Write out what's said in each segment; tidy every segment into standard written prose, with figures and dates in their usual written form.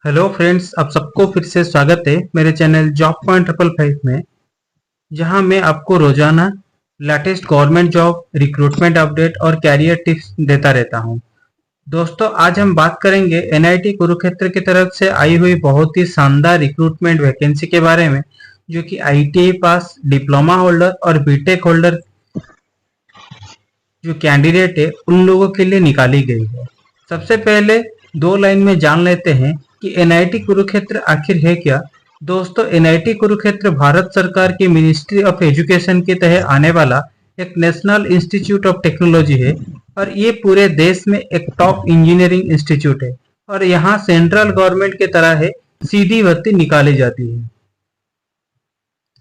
Hello friends, आप सबको फिर से स्वागत है मेरे चैनल जॉब पॉइंट 555 में, जहां मैं आपको रोजाना latest government job recruitment update और कैरियर टिप्स देता रहता हूं। दोस्तों, आज हम बात करेंगे एनआईटी कुरुक्षेत्र की तरफ से आई हुई बहुत ही शानदार रिक्रूटमेंट वैकेंसी के बारे में, जो कि आईटीआई पास, डिप्लोमा होल्डर और बीटेक होल्डर जो कैंडिडेट है उन लोगों के लिए निकाली गई है। सबसे पहले दो लाइन में जान लेते हैं कि एनआईटी कुरुक्षेत्र आखिर है क्या। दोस्तों, एनआईटी कुरुक्षेत्र भारत सरकार की मिनिस्ट्री ऑफ एजुकेशन के तहत आने वाला एक नेशनल इंस्टीट्यूट ऑफ टेक्नोलॉजी है और ये पूरे देश में एक टॉप इंजीनियरिंग इंस्टीट्यूट है और यहाँ सेंट्रल गवर्नमेंट की तरह है सीधी भर्ती निकाली जाती है,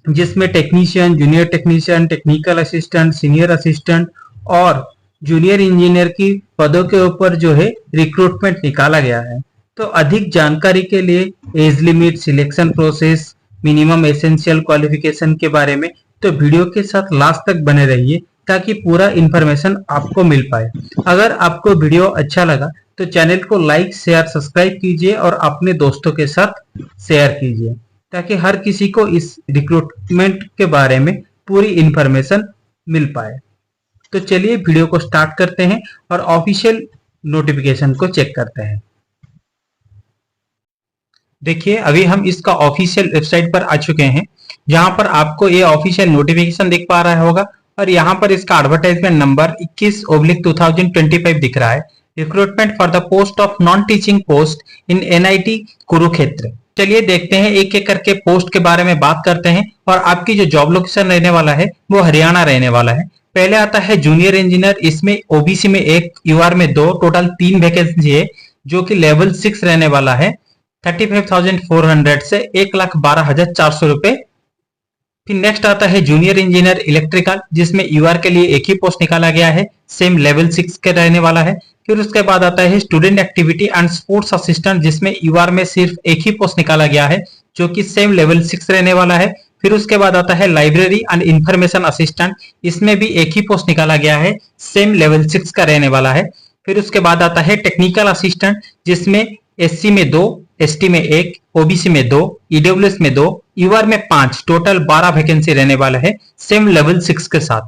जिसमें technician, junior technician, technical assistant, senior assistant और जूनियर इंजीनियर की पदों के ऊपर जो है रिक्रूटमेंट निकाला गया है। तो अधिक जानकारी के लिए age limit, selection process, minimum essential qualification के बारे में तो वीडियो के साथ लास्ट तक बने रहिए ताकि पूरा इंफॉर्मेशन आपको मिल पाए। अगर आपको वीडियो अच्छा लगा तो चैनल को लाइक, शेयर, सब्सक्राइब कीजिए और अपने दोस्तों के साथ शेयर कीजिए ताकि हर किसी को इस रिक्रूटमेंट के बारे में पूरी इंफॉर्मेशन मिल पाए। तो चलिए वीडियो को स्टार्ट करते हैं और ऑफिशियल नोटिफिकेशन को चेक करते हैं। देखिए, अभी हम इसका ऑफिशियल वेबसाइट पर आ चुके हैं, जहां पर आपको ये ऑफिशियल नोटिफिकेशन दिख पा रहा होगा और यहाँ पर इसका एडवर्टाइजमेंट नंबर 21/2025 दिख रहा है। Recruitment for the post of non teaching post in NIT Kurukshetra. चलिए देखते हैं, एक एक करके पोस्ट के बारे में बात करते हैं और आपकी जो जॉब लोकेशन रहने वाला है वो हरियाणा रहने वाला है। पहले आता है जूनियर इंजीनियर, इसमें ओबीसी में 1, यूआर में 2, टोटल 3 वैकेंसी है जो कि लेवल 6 रहने वाला है। 35,400 से 1,12,400 रुपए। फिर नेक्स्ट आता है जूनियर इंजीनियर इलेक्ट्रिकल, जिसमें यूआर के लिए एक ही पोस्ट निकाला गया है, सेम लेवल 6 के रहने वाला है। फिर उसके बाद आता है student activity and sports assistant, जिसमें यूआर में सिर्फ एक ही पोस्ट निकाला गया है जो कि सेम लेवल 6 रहने वाला है। फिर उसके बाद आता है लाइब्रेरी एंड इंफॉर्मेशन असिस्टेंट, इसमें भी एक ही पोस्ट निकाला गया है, सेम लेवल 6 का रहने वाला है। फिर उसके बाद आता है टेक्निकल असिस्टेंट, जिसमें एससी में 2, एसटी में 1, ओबीसी में 2, ईडब्ल्यूएस में 2, यूआर में 5, टोटल 12 वैकेंसी रहने वाला है, सेम लेवल 6 के साथ।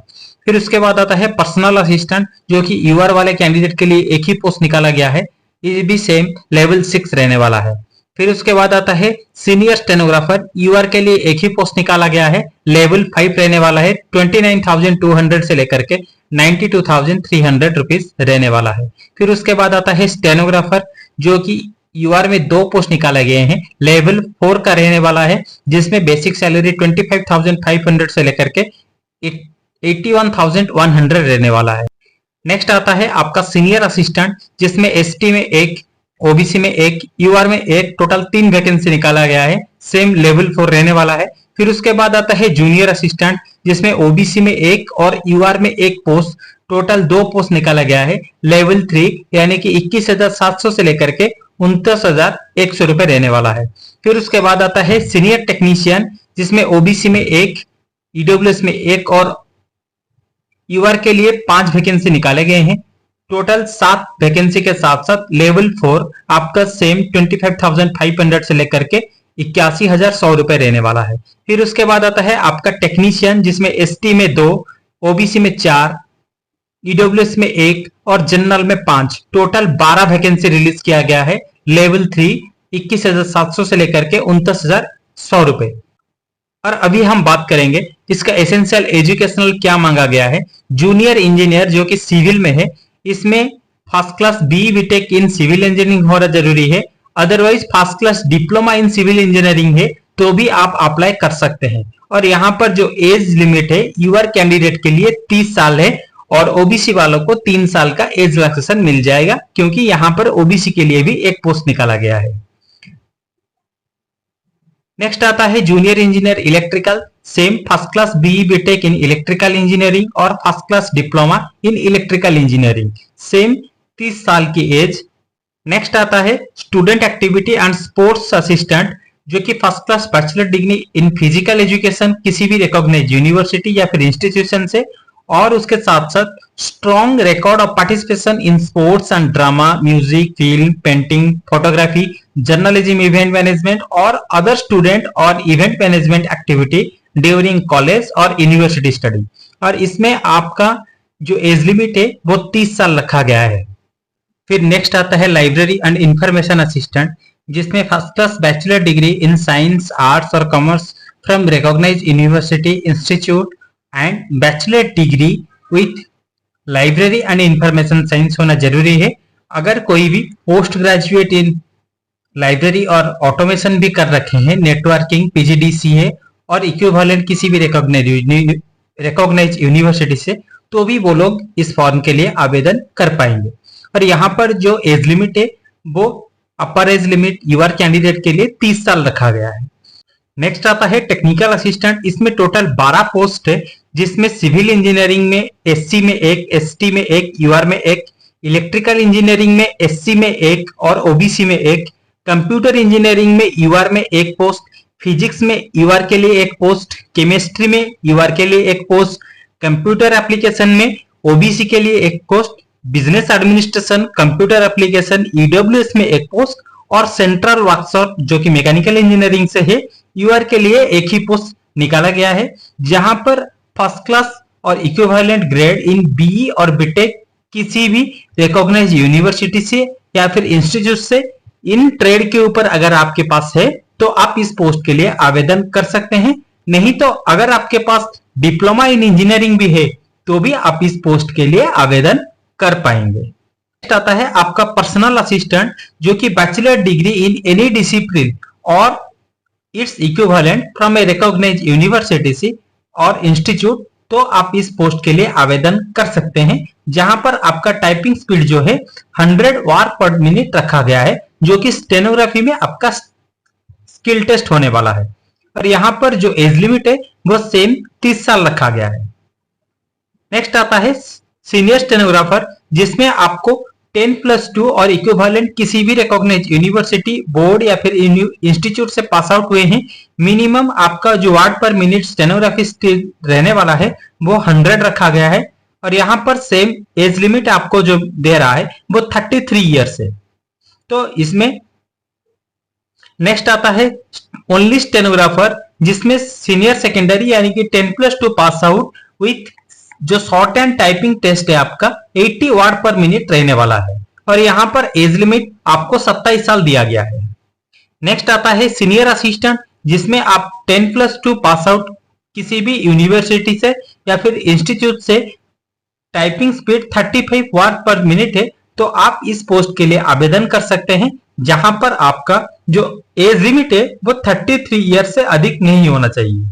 फिर उसके बाद आता है पर्सनल असिस्टेंट, जो कि यूआर वाले कैंडिडेट के लिए एक ही पोस्ट निकाला गया है, ये भी सेम लेवल 6 रहने वाला है। फिर उसके बाद आता है सीनियर स्टेनोग्राफर, यूआर के लिए एक ही पोस्ट निकाला गया है, लेवल 5 रहने वाला है, 29,200 से लेकर के 92,300 रुपीज रहने वाला है। फिर उसके बाद आता है स्टेनोग्राफर, जो कि यूआर में 2 पोस्ट निकाले गए हैं, लेवल 4 का रहने वाला है, जिसमें बेसिक सैलरी 25,500 से लेकर के 81,100 रहने वाला है। नेक्स्ट आता है आपका सीनियर असिस्टेंट, जिसमें एसटी में 1, ओबीसी में 1, यूआर में 1, टोटल 3 वैकेंसी निकाला गया है, सेम लेवल 4 रहने वाला है। फिर उसके बाद आता है जूनियर असिस्टेंट, जिसमें ओबीसी में 1 और यूआर में 1 पोस्ट, टोटल 2 पोस्ट निकाला गया है, लेवल 3 यानी कि 21,700 से लेकर के 29,100 रुपए रहने वाला है। फिर उसके बाद आता है सीनियर टेक्नीशियन, जिसमें ओबीसी में 1, ईडब्ल्यूएस में 1 और यूआर के लिए 5 वैकेंसी निकाले गए हैं, टोटल 7 वैकेंसी के साथ साथ लेवल 4 आपका सेम 25,500 से लेकर के 81,100 रुपए रहने वाला है। फिर उसके बाद आता है आपका टेक्नीशियन, जिसमें एसटी में 2, ओबीसी में 4, ईडब्ल्यूएस में 1 और जनरल में 5, टोटल 12 वैकेंसी रिलीज किया गया है, लेवल 3 21,700 से लेकर के 29,100 रुपए। और अभी हम बात करेंगे इसका एसेंशियल एजुकेशनल क्या मांगा गया है। जूनियर इंजीनियर जो कि सिविल में है, इसमें first class B BTech in civil engineering होना जरूरी है, otherwise first class diploma in civil engineering है तो भी आप अप्लाई कर सकते हैं। और यहाँ पर जो एज लिमिट है यूआर कैंडिडेट के लिए 30 साल है और ओबीसी वालों को 3 साल का एज रिलैक्सेशन मिल जाएगा, क्योंकि यहाँ पर ओबीसी के लिए भी एक पोस्ट निकाला गया है। नेक्स्ट आता है junior engineer electrical, same first class BE BTech in electrical engineering और first class diploma in electrical engineering, same 30 साल की एज। नेक्स्ट आता है student activity and sports assistant, जो कि first class bachelor degree in physical education किसी भी recognised university या फिर इंस्टीट्यूशन से और उसके साथ साथ strong record of participation in sports and drama, music, film, painting, photography, journalism, event management और अदर स्टूडेंट और event management activity during college और यूनिवर्सिटी स्टडी। और इसमें आपका जो एज लिमिट है वो 30 साल रखा गया है। फिर नेक्स्ट आता है लाइब्रेरी एंड इंफॉर्मेशन असिस्टेंट, जिसमें first class bachelor degree in science, arts और commerce from recognised university institute and bachelor degree with library and information science होना जरूरी है। अगर कोई भी पोस्ट ग्रेजुएट इन लाइब्रेरी और ऑटोमेशन भी कर रखे हैं, नेटवर्किंग, पीजीडीसीए और इक्विवेलेंट किसी भी रिकॉग्नाइज्ड यूनिवर्सिटी से, तो भी वो लोग इस फॉर्म के लिए आवेदन कर पाएंगे। और यहाँ पर जो एज लिमिट है वो upper age limit UR candidate के लिए 30 साल रखा गया है। नेक्स्ट आता है टेक्निकल असिस्टेंट। इसमें टोटल 12 पोस्ट है, जिसमें सिविल इंजीनियरिंग में एससी में एक, एसटी में एक, यूआर में एक, इलेक्ट्रिकल इंजीनियरिंग में एससी में एक और ओबीसी में एक, कंप्यूटर इंजीनियरिंग में यूआर में एक पोस्ट, फिजिक्स में यूआर के लिए एक पोस्ट, केमिस्ट्री में यूआर के लिए एक पोस्ट, कंप्यूटर एप्लीकेशन में ओबीसी के लिए एक post, business administration computer application EWS में एक पोस्ट और सेंट्रल वर्कशॉप जो कि मैकेनिकल इंजीनियरिंग से है, यूआर के लिए एक ही पोस्ट निकाला गया है। जहां पर फर्स्ट क्लास और इक्विवेलेंट ग्रेड इन बीई और बीटेक किसी भी रिकॉग्नाइज्ड यूनिवर्सिटी से या फिर इंस्टीट्यूट से इन ट्रेड के ऊपर अगर आपके पास है तो आप इस पोस्ट के लिए आवेदन कर सकते हैं। नहीं तो अगर आपके पास डिप्लोमा इन इंजीनियरिंग भी है तो भी आप इस पोस्ट के लिए आवेदन कर पाएंगे। नेक्स्ट आता है आपका पर्सनल असिस्टेंट, जो कि bachelor degree in any discipline और its equivalent from a recognised university से और इंस्टीट्यूट, तो आप इस पोस्ट के लिए आवेदन कर सकते हैं। जहां पर आपका टाइपिंग स्पीड जो है 100 वार पर मिनट रखा गया है, जो कि स्टेनोग्राफी में आपका स्किल टेस्ट होने वाला है। और यहाँ पर जो एज लिमिट है वो सेम 30 साल रखा गया है। नेक्स्ट आता है सीनियर स्टेनोग्राफर, जिसमें आपको 10+2 और इक्विवेलेंट किसी भी रिकॉग्नाइज्ड यूनिवर्सिटी, बोर्ड या फिर इंस्टीट्यूट से पास आउट हुए हैं। मिनिमम आपका जो वार्ड पर मिनट स्टेनोग्राफी स्किल रहने वाला है वो 100 रखा गया है। और यहाँ पर सेम एज लिमिट आपको जो दे रहा है वो 33 ईयर्स है। तो इसमें नेक्स्ट आता है ओनली स्टेनोग्राफर, जिसमें सीनियर सेकेंडरी यानी कि 10+2 पास आउट विथ जो शॉर्ट एंड टाइपिंग टेस्ट है आपका 80 वर्ड पर मिनट रहने वाला है। और यहाँ पर एज लिमिट आपको 27 साल दिया गया है। नेक्स्ट आता है सीनियर असिस्टेंट, जिसमें आप 10+2 पास आउट किसी भी यूनिवर्सिटी से या फिर इंस्टीट्यूट से, टाइपिंग स्पीड 35 वर्ड पर मिनट है, तो आप इस पोस्ट के लिए आवेदन कर सकते हैं। जहां पर आपका जो एज लिमिट है वो 33 ईयर से अधिक नहीं होना चाहिए।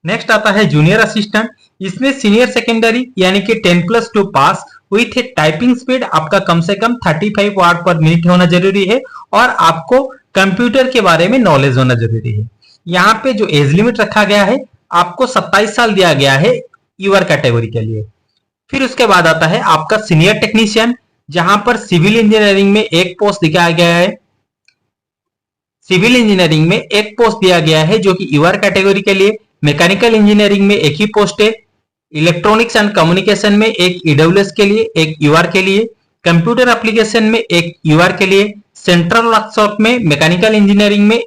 नेक्स्ट आता है जूनियर असिस्टेंट, इसमें सीनियर सेकेंडरी यानी कि 10+2 पास विथ टाइपिंग स्पीड आपका कम से कम 35 वर्ड पर मिनट होना जरूरी है और आपको कंप्यूटर के बारे में नॉलेज होना जरूरी है। यहाँ पे जो एज लिमिट रखा गया है आपको 27 साल दिया गया है यूआर कैटेगरी के लिए। फिर उसके बाद आता है आपका सीनियर टेक्नीशियन, जहां पर सिविल इंजीनियरिंग में एक पोस्ट दिखाया गया है। सिविल इंजीनियरिंग में एक पोस्ट दिया गया है जो कि यूआर कैटेगरी के लिए, मैकेनिकल इंजीनियरिंग में एक ही पोस्ट है, इलेक्ट्रॉनिक्स एंड कम्युनिकेशन में एक ईडब्ल्यूएस के लिए, एक यूआर के लिए, कंप्यूटर एप्लीकेशन में एक यूआर के लिए, सेंट्रल वर्कशॉप में मैकेनिकल इंजीनियरिंग में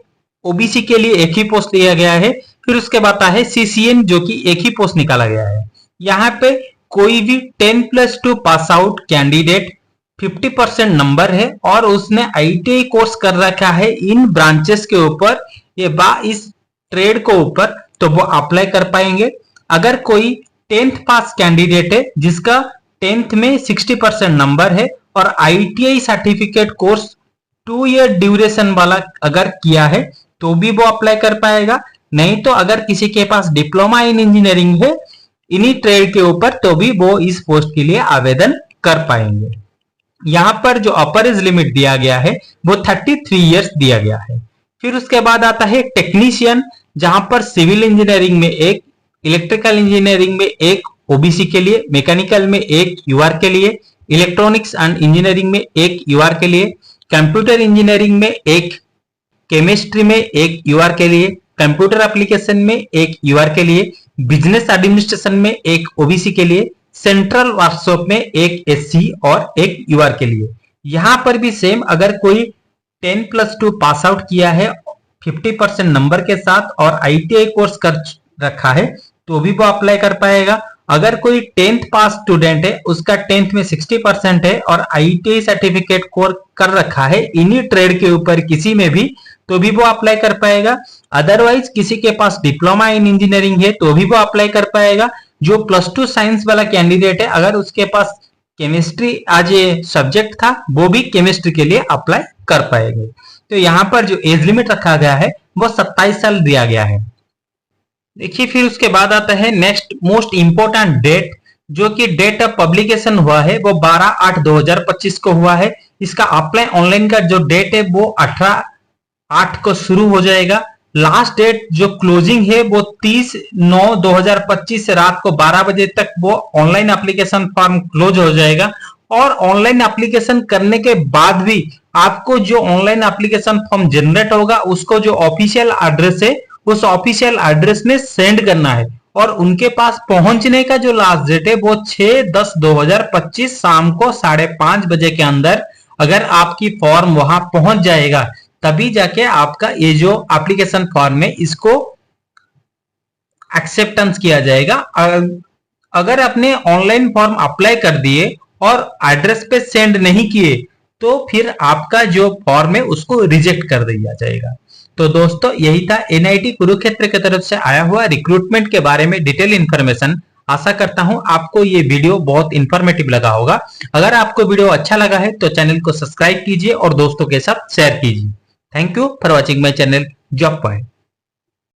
ओबीसी के लिए एक ही पोस्ट दिया गया है। फिर उसके बाद आता है सीसीएन, जो कि एक ही पोस्ट निकाला गया है। यहाँ पे कोई भी 10+2 पास आउट कैंडिडेट 50% नंबर है और उसने आईटीआई कोर्स कर रखा है इन ब्रांचेस के ऊपर या इस ट्रेड को ऊपर, तो वो अप्लाई कर पाएंगे। अगर कोई 10th पास कैंडिडेट है जिसका 10th में 60% नंबर है और ITI certificate course 2 year duration वाला अगर किया है तो भी वो अप्लाई कर पाएगा। नहीं तो अगर किसी के पास डिप्लोमा इन इंजीनियरिंग है इन्हीं ट्रेड के ऊपर, तो भी वो इस पोस्ट के लिए आवेदन कर पाएंगे। यहाँ पर जो अपर एज लिमिट दिया गया है वो 33 ईयर्स दिया गया है। फिर उसके बाद आता है टेक्नीशियन, जहां पर सिविल इंजीनियरिंग में एक, इलेक्ट्रिकल इंजीनियरिंग में एक ओबीसी के लिए, मैकेनिकल में एक यूआर के लिए, इलेक्ट्रॉनिक्स एंड इंजीनियरिंग में एक यूआर के लिए, कंप्यूटर इंजीनियरिंग में एक, केमिस्ट्री में एक यूआर के लिए, कंप्यूटर एप्लीकेशन में एक यूआर के लिए, बिजनेस एडमिनिस्ट्रेशन में एक ओबीसी के लिए, सेंट्रल वर्कशॉप में एक एससी और एक यूआर के लिए। यहां पर भी सेम, अगर कोई 10+2 पास आउट किया है 50% नंबर के साथ और आईटीआई कोर्स कर रखा है तो भी वो अप्लाई कर पाएगा। अगर कोई 10th पास स्टूडेंट है, उसका 10th में 60% है और आईटीआई सर्टिफिकेट कोर्स कर रखा है इन्हीं ट्रेड के ऊपर किसी में भी, तो भी वो अप्लाई कर पाएगा। अदरवाइज किसी के पास डिप्लोमा इन इंजीनियरिंग है तो भी वो अप्लाई कर पाएगा। जो +2 साइंस वाला कैंडिडेट है, अगर उसके पास केमिस्ट्री आज ये सब्जेक्ट था, वो भी केमिस्ट्री के लिए अप्लाई कर पाएंगे। तो यहां पर जो एज लिमिट रखा गया है वो 27 साल दिया गया है। देखिए फिर उसके बाद आता है नेक्स्ट मोस्ट इंपोर्टेंट डेट, जो कि डेट ऑफ पब्लिकेशन हुआ है वो 12/8/2025 को हुआ है। इसका अप्लाई ऑनलाइन का जो डेट है वो 18/8 को शुरू हो जाएगा। लास्ट डेट जो क्लोजिंग है वो 30/9/2025 से रात को 12 बजे तक वो ऑनलाइन एप्लीकेशन फॉर्म क्लोज हो जाएगा। और ऑनलाइन एप्लीकेशन करने के बाद भी आपको जो ऑनलाइन एप्लीकेशन फॉर्म जनरेट होगा उसको जो ऑफिशियल एड्रेस है उस ऑफिशियल एड्रेस में सेंड करना है। और उनके पास पहुंचने का जो लास्ट डेट है वो 6/10/2025 शाम को 5:30 बजे के अंदर अगर आपकी फॉर्म वहां पहुंच जाएगा तभी जाके आपका ये जो एप्लीकेशन फॉर्म है इसको एक्सेप्टेंस किया जाएगा। अगर आपने ऑनलाइन फॉर्म अप्लाई कर दिए और एड्रेस पे सेंड नहीं किए तो फिर आपका जो फॉर्म है उसको रिजेक्ट कर दिया जाएगा। तो दोस्तों यही था एनआईटी कुरुक्षेत्र की तरफ से आया हुआ रिक्रूटमेंट के बारे में डिटेल इंफॉर्मेशन। आशा करता हूं आपको ये वीडियो बहुत इंफॉर्मेटिव लगा होगा। अगर आपको वीडियो अच्छा लगा है तो चैनल को सब्सक्राइब कीजिए और दोस्तों के साथ शेयर कीजिए। Thank you for watching my channel job point.